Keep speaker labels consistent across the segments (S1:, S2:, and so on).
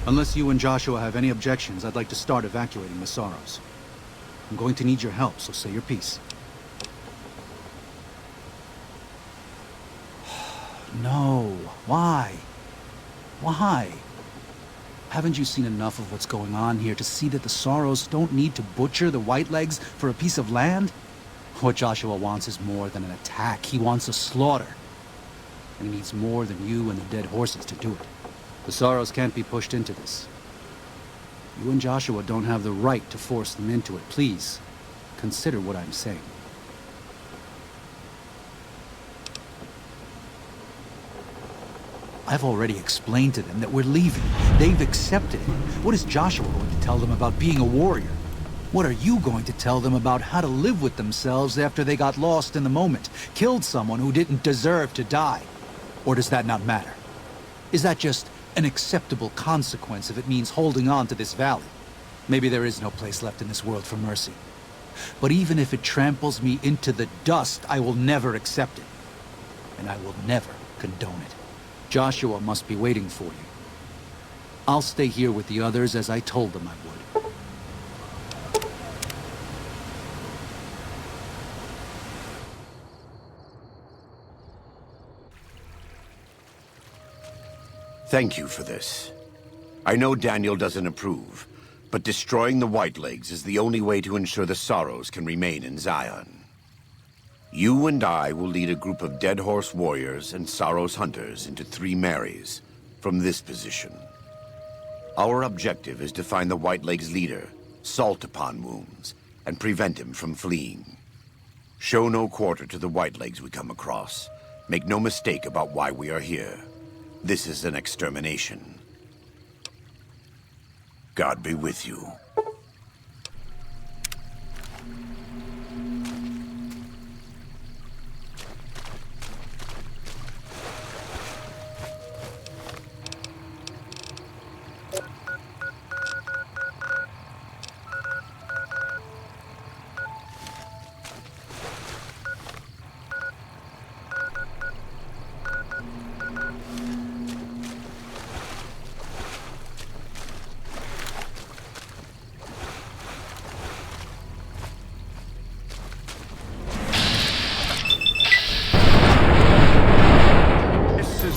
S1: Unless you and Joshua have any objections, I'd like to start evacuating the Sorrows. I'm going to need your help, so say your piece. No. Why? Why? Haven't you seen enough of what's going on here to see that the Sorrows don't need to butcher the Whitelegs for a piece of land? What Joshua wants is more than an attack. He wants a slaughter. And he needs more than you and the dead horses to do it. The Sorrows can't be pushed into this. You and Joshua don't have the right to force them into it. Please, consider what I'm saying. I've already explained to them that we're leaving. They've accepted it. What is Joshua going to tell them about being a warrior? What are you going to tell them about how to live with themselves after they got lost in the moment, killed someone who didn't deserve to die? Or does that not matter? Is that just an acceptable consequence if it means holding on to this valley? Maybe there is no place left in this world for mercy. But even if it tramples me into the dust, I will never accept it. And I will never condone it. Joshua must be waiting for you. I'll stay here with the others as I told them I would.
S2: Thank you for this. I know Daniel doesn't approve, but destroying the Whitelegs is the only way to ensure the Sorrows can remain in Zion. You and I will lead a group of Dead Horse warriors and Sorrows hunters into 3 Marys from this position. Our objective is to find the Whitelegs leader, Salt Upon Wounds, and prevent him from fleeing. Show no quarter to the Whitelegs we come across. Make no mistake about why we are here. This is an extermination. God be with you.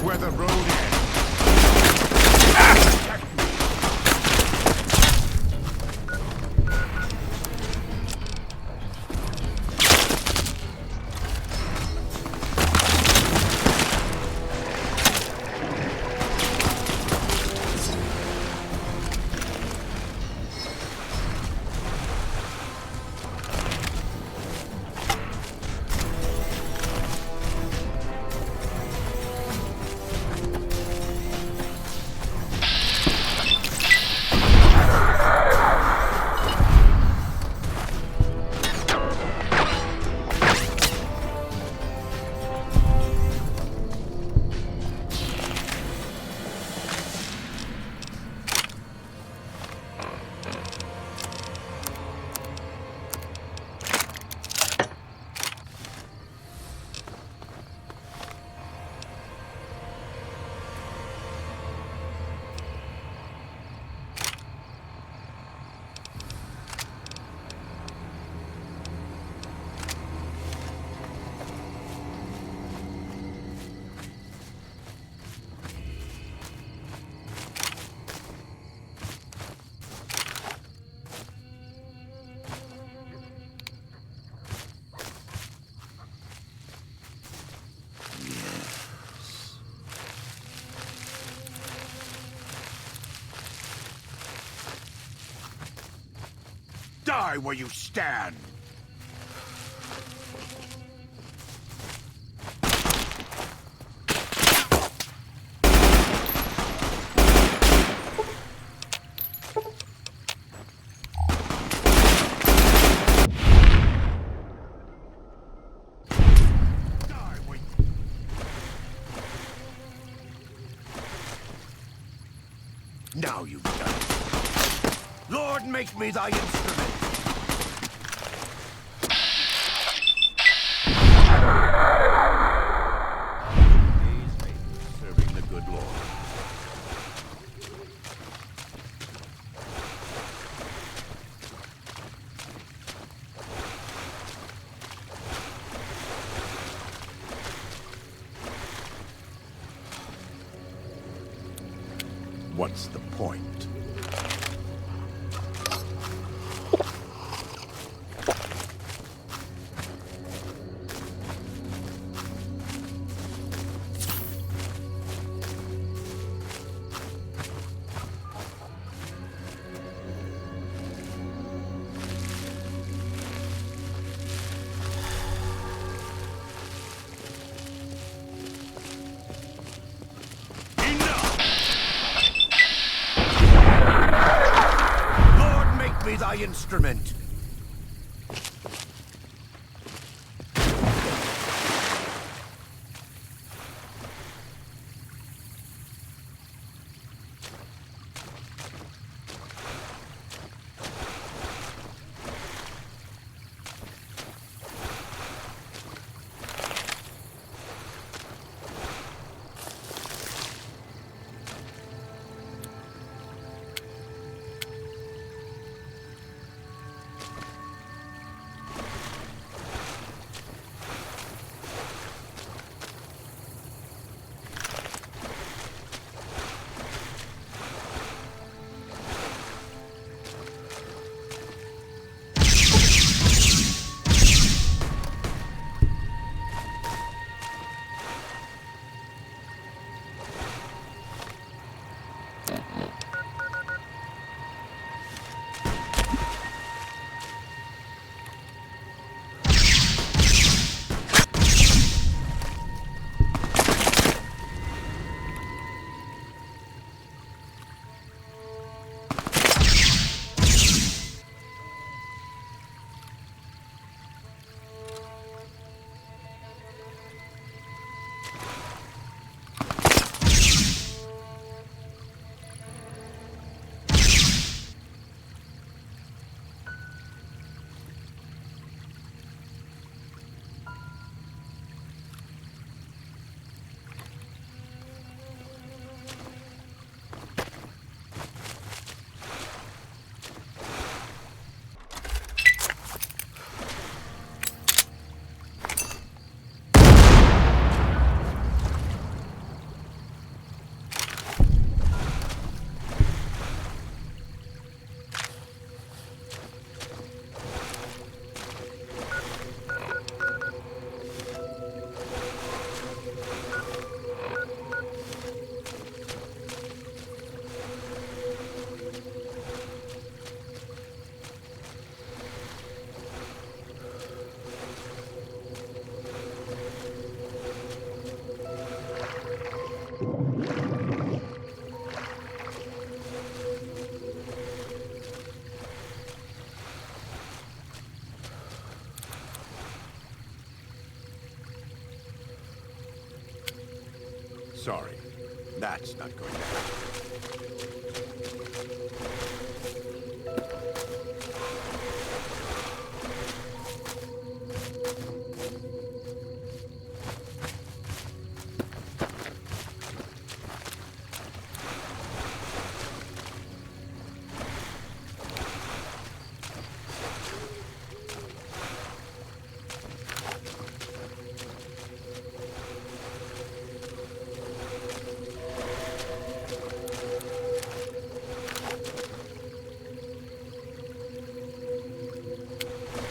S3: Where the road ends. Die where you stand! Now you've done it. Lord, make me thy instrument. Days later, serving the good Lord.
S2: What's the point?
S3: Be thy instrument.
S2: Sorry, that's not going to happen.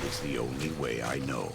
S2: It's the only way I know.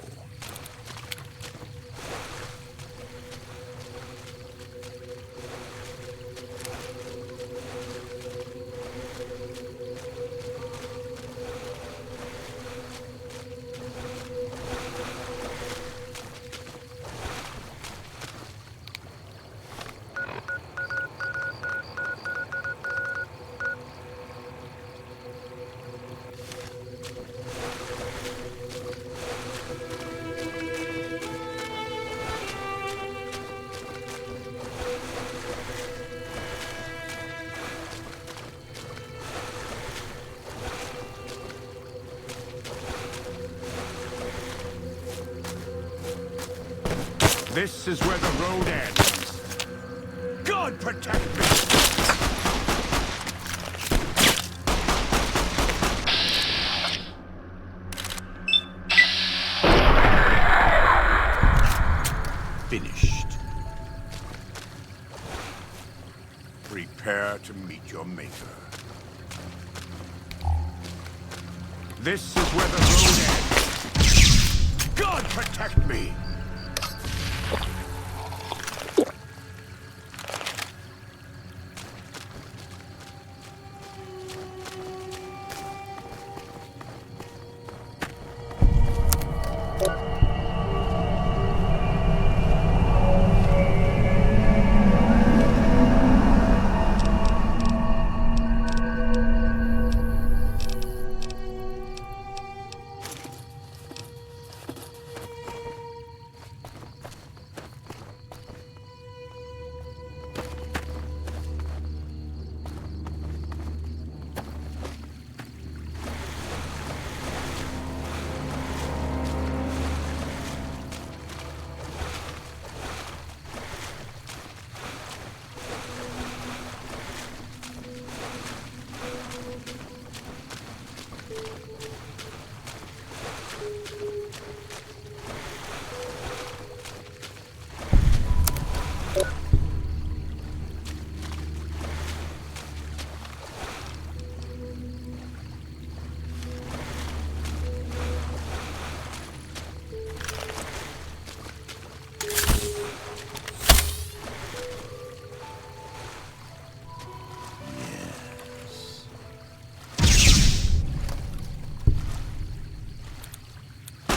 S2: This is where the road ends. God protect me! Finished. Prepare to meet your maker. This is where the road ends. God protect me!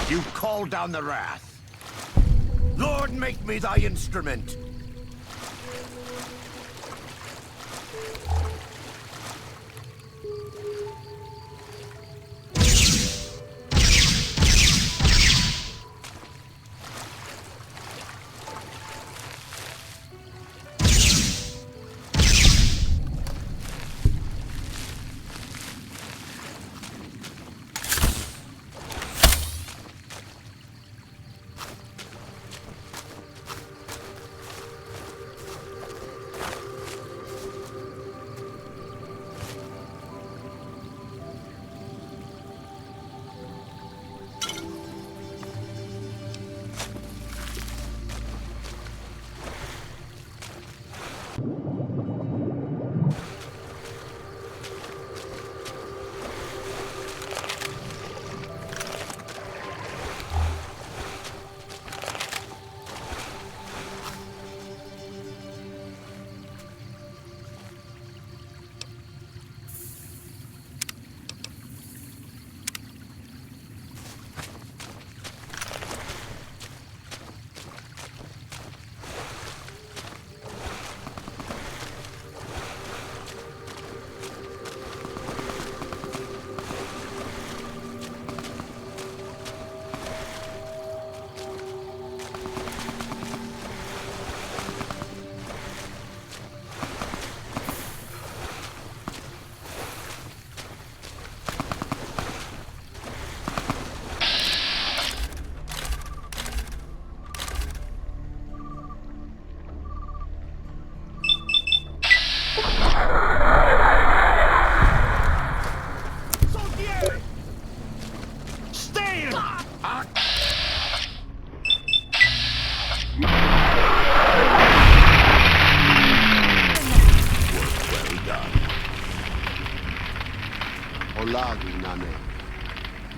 S2: You call down the wrath. Lord, make me thy instrument.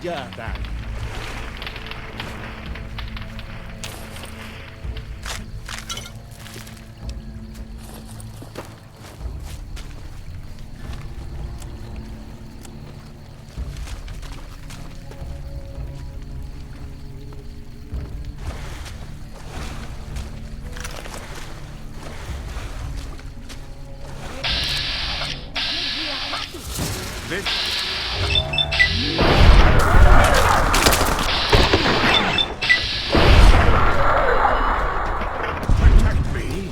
S4: Yeah, that.
S2: Protect me!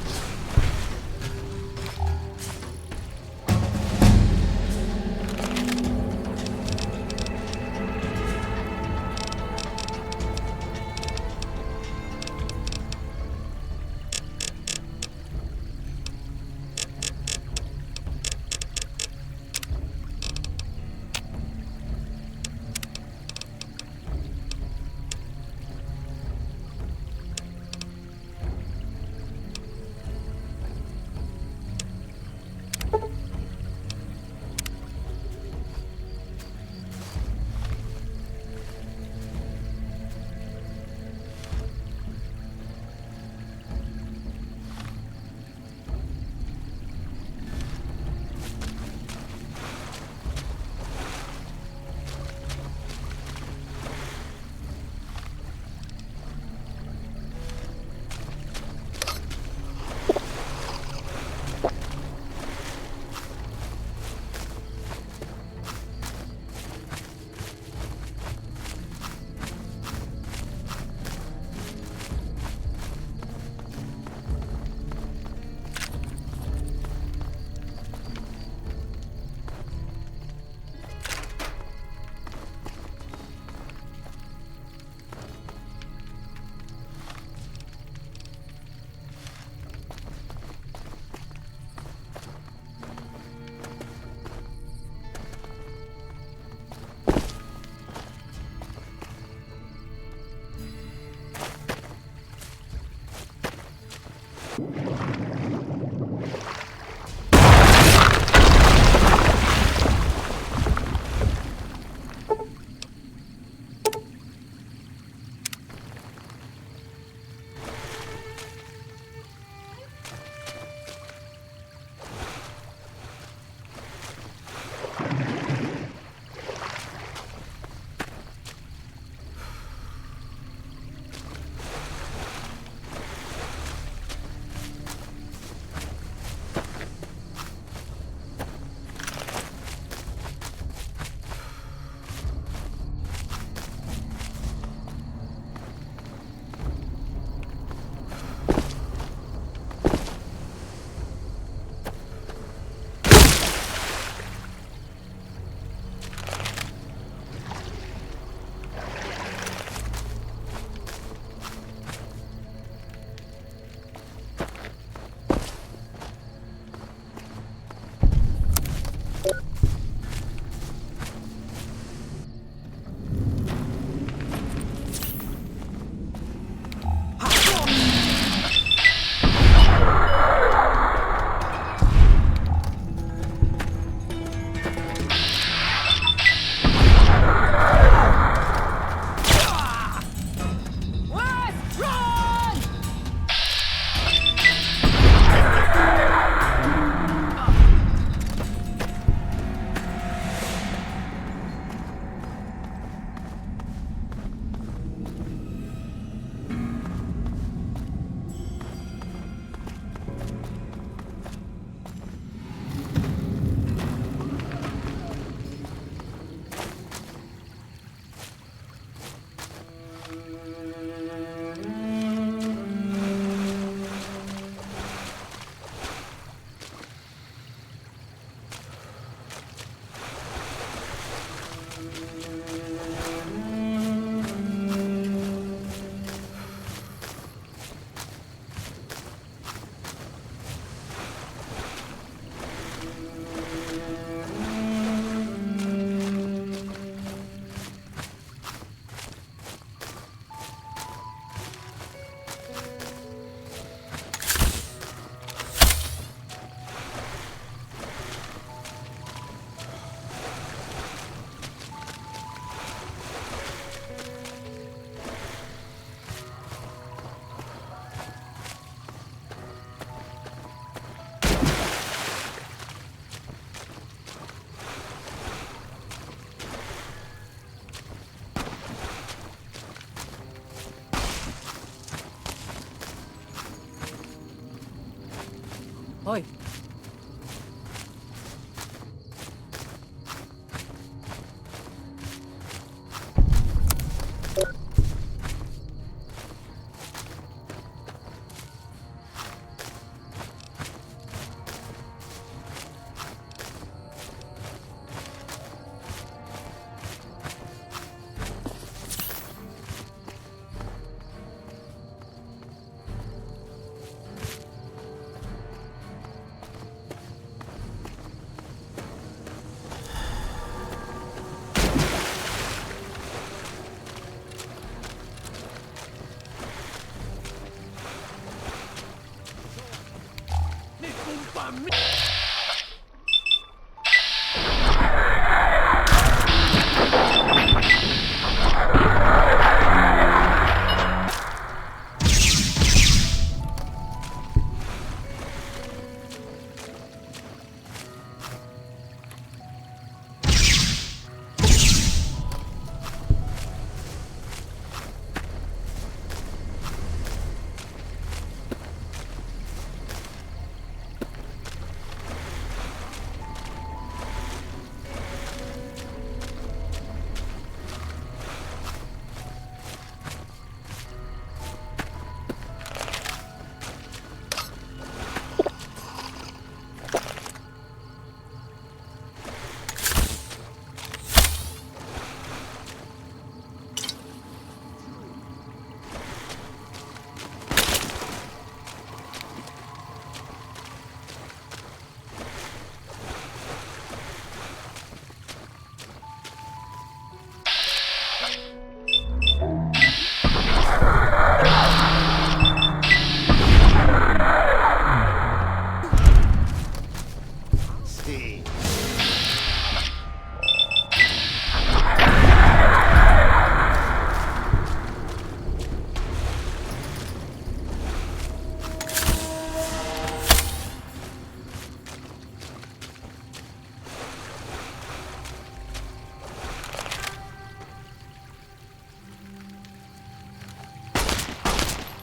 S4: Oi.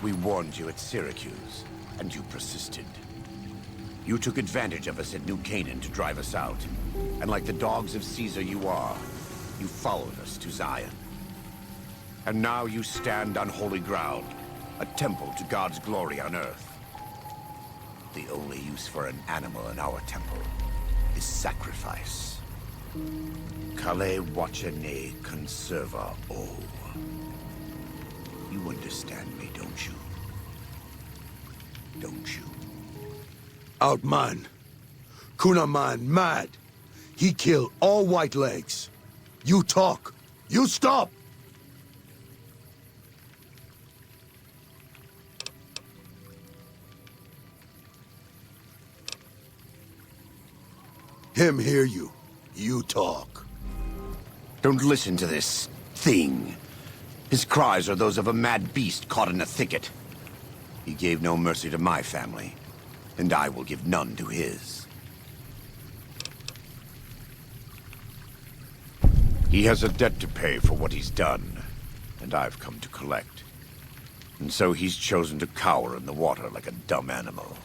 S2: We warned you at Syracuse, and you persisted. You took advantage of us at New Canaan to drive us out. And like the dogs of Caesar you are, you followed us to Zion. And now you stand on holy ground, a temple to God's glory on earth. The only use for an animal in our temple is sacrifice. Kale wachane conserva o. You understand me, don't you? Don't you?
S3: Outman. Kunaman mad. He killed all white legs. You talk. You stop! Him hear you. You talk.
S2: Don't listen to this thing. His cries are those of a mad beast caught in a thicket. He gave no mercy to my family, and I will give none to his. He has a debt to pay for what he's done, and I've come to collect. And so he's chosen to cower in the water like a dumb animal.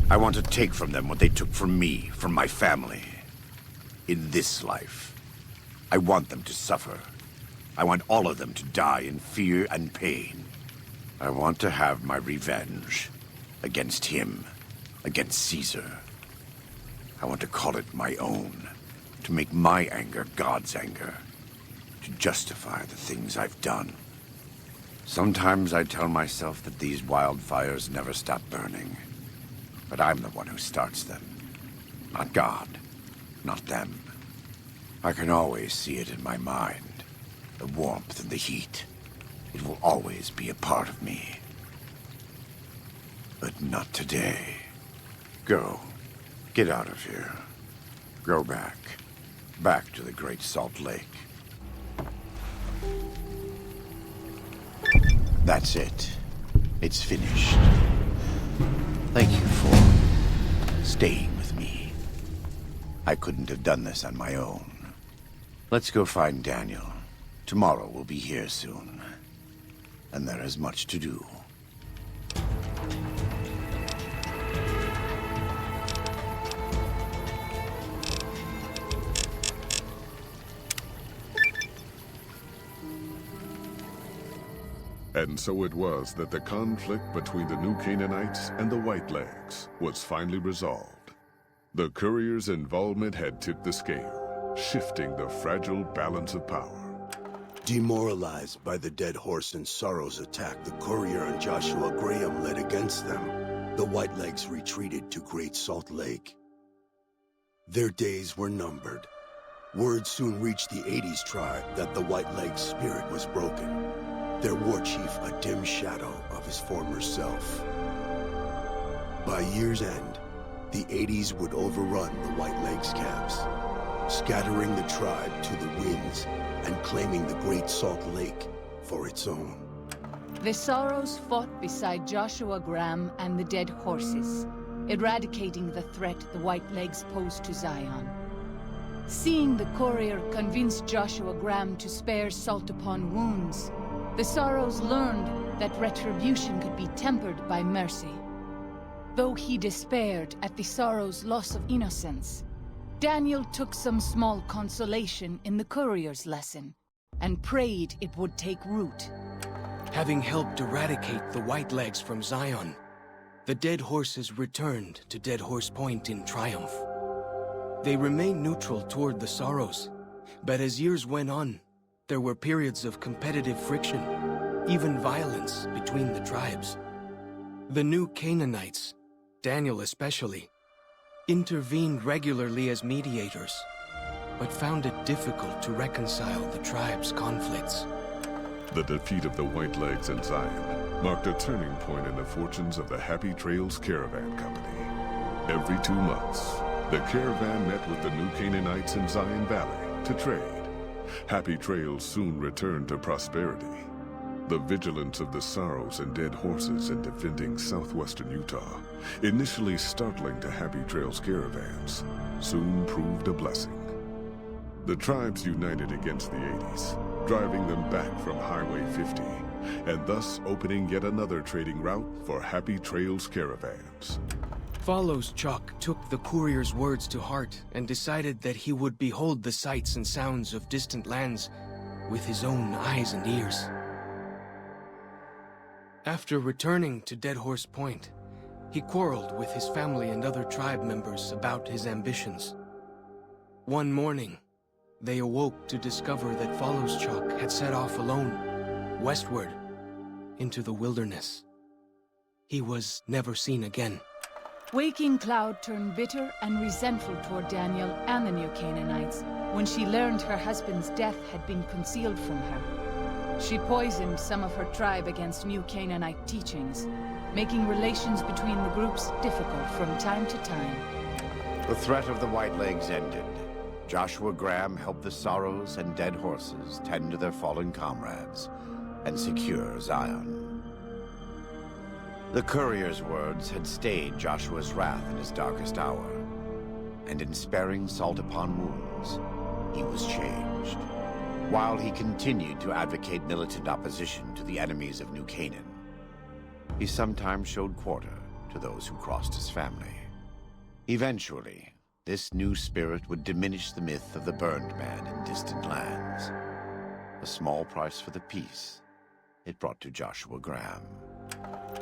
S2: I want to take from them what they took from me, from my family. In this life, I want them to suffer. I want all of them to die in fear and pain. I want to have my revenge against him, against Caesar. I want to call it my own, to make my anger God's anger, to justify the things I've done. Sometimes I tell myself that these wildfires never stop burning, but I'm the one who starts them, not God. Not them. I can always see it in my mind. The warmth and the heat. It will always be a part of me. But not today. Go. Get out of here. Go back. Back to the Great Salt Lake. That's it. It's finished. Thank you for staying with me. I couldn't have done this on my own. Let's go find Daniel. Tomorrow we'll be here soon. And there is much to do.
S4: And so it was that the conflict between the New Canaanites and the Whitelegs was finally resolved. The courier's involvement had tipped the scale, shifting the fragile balance of power.
S5: Demoralized by the Dead Horse and Sorrow's attack the courier and Joshua Graham led against them, the Whitelegs retreated to Great Salt Lake. Their days were numbered. Word soon reached the 80s tribe that the Whitelegs' spirit was broken, their war chief a dim shadow of his former self. By year's end, the 80s would overrun the Whitelegs' camps, scattering the tribe to the winds and claiming the Great Salt Lake for its own.
S6: The Sorrows fought beside Joshua Graham and the Dead Horses, eradicating the threat the Whitelegs posed to Zion. Seeing the courier convince Joshua Graham to spare salt upon wounds, the Sorrows learned that retribution could be tempered by mercy. Though he despaired at the Sorrows' loss of innocence, Daniel took some small consolation in the courier's lesson, and prayed it would take root.
S7: Having helped eradicate the Whitelegs from Zion, the Dead Horses returned to Dead Horse Point in triumph. They remained neutral toward the Sorrows, but as years went on, there were periods of competitive friction, even violence between the tribes. The New Canaanites, Daniel especially, intervened regularly as mediators, but found it difficult to reconcile the tribe's conflicts.
S4: The defeat of the Whitelegs in Zion marked a turning point in the fortunes of the Happy Trails Caravan Company. Every 2 months, the caravan met with the New Canaanites in Zion Valley to trade. Happy Trails soon returned to prosperity. The vigilance of the Sorrows and Dead Horses in defending southwestern Utah, initially startling to Happy Trails caravans, soon proved a blessing. The tribes united against the 80s, driving them back from Highway 50, and thus opening yet another trading route for Happy Trails caravans.
S7: Follows Chuck took the courier's words to heart and decided that he would behold the sights and sounds of distant lands with his own eyes and ears. After returning to Dead Horse Point, he quarreled with his family and other tribe members about his ambitions. One morning, they awoke to discover that Follows Chuck had set off alone, westward, into the wilderness. He was never seen again.
S6: Waking Cloud turned bitter and resentful toward Daniel and the New Canaanites when she learned her husband's death had been concealed from her. She poisoned some of her tribe against New Canaanite teachings, making relations between the groups difficult from time to time.
S2: The threat of the Whitelegs ended. Joshua Graham helped the Sorrows and Dead Horses tend to their fallen comrades and secure Zion. The courier's words had stayed Joshua's wrath in his darkest hour, and in sparing salt upon wounds, he was changed. While he continued to advocate militant opposition to the enemies of New Canaan, he sometimes showed quarter to those who crossed his family. Eventually, this new spirit would diminish the myth of the burned man in distant lands, a small price for the peace it brought to Joshua Graham.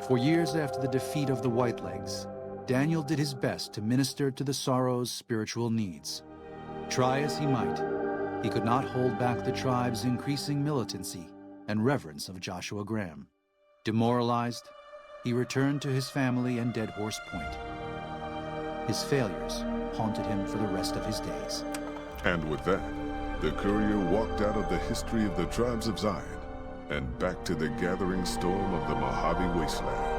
S1: For years after the defeat of the Whitelegs, Daniel did his best to minister to the Sorrows' spiritual needs. Try as he might, he could not hold back the tribe's increasing militancy and reverence of Joshua Graham. Demoralized, he returned to his family and Dead Horse Point. His failures haunted him for the rest of his days.
S4: And with that, the courier walked out of the history of the tribes of Zion and back to the gathering storm of the Mojave Wasteland.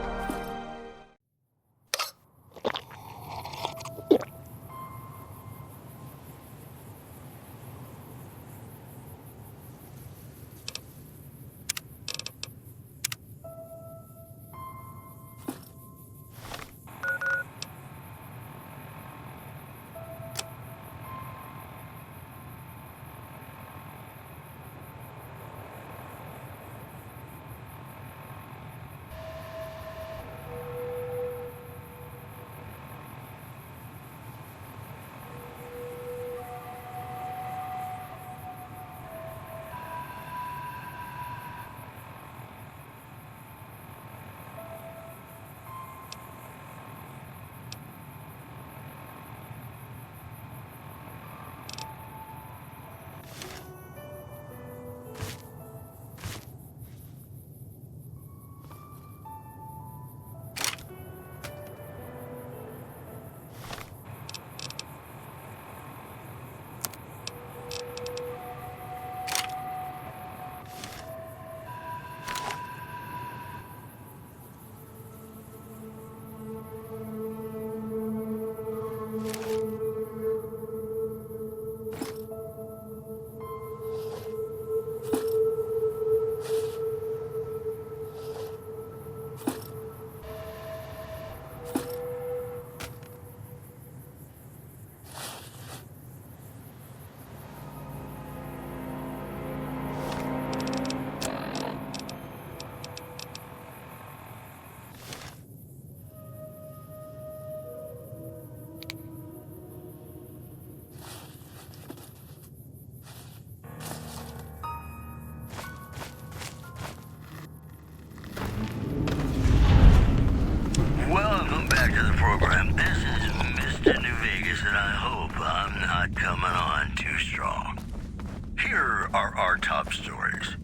S3: top stories.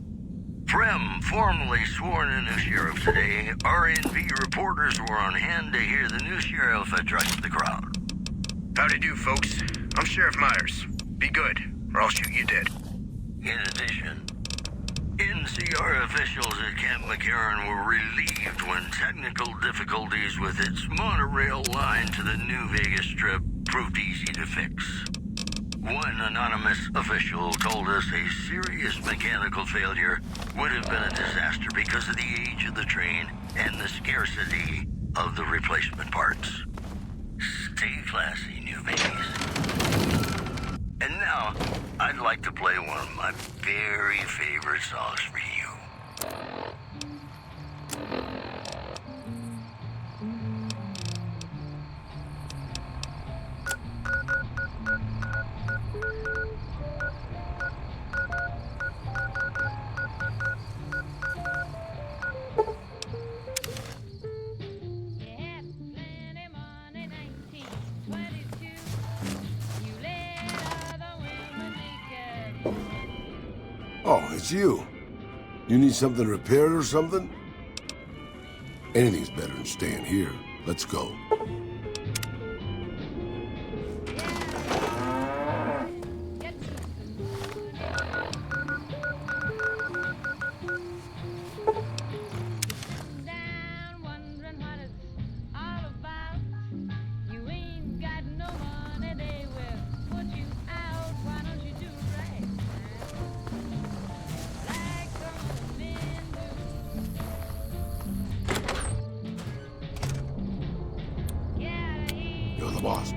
S3: Frem formally sworn in as sheriff today. FNV reporters were on hand to hear the new sheriff address the crowd.
S8: Howdy do, folks. I'm Sheriff Myers. Be good, or I'll shoot you dead.
S3: In addition, NCR officials at Camp McCarran were relieved when technical difficulties with its monorail line to the New Vegas Strip proved easy to fix. One anonymous official told us a serious mechanical failure would have been a disaster because of the age of the train and the scarcity of the replacement parts. Stay classy, New Vegas. And now, I'd like to play one of my very favorite songs for you.
S5: Oh, it's you. You need something repaired or something? Anything's better than staying here. Let's go. You're the boss.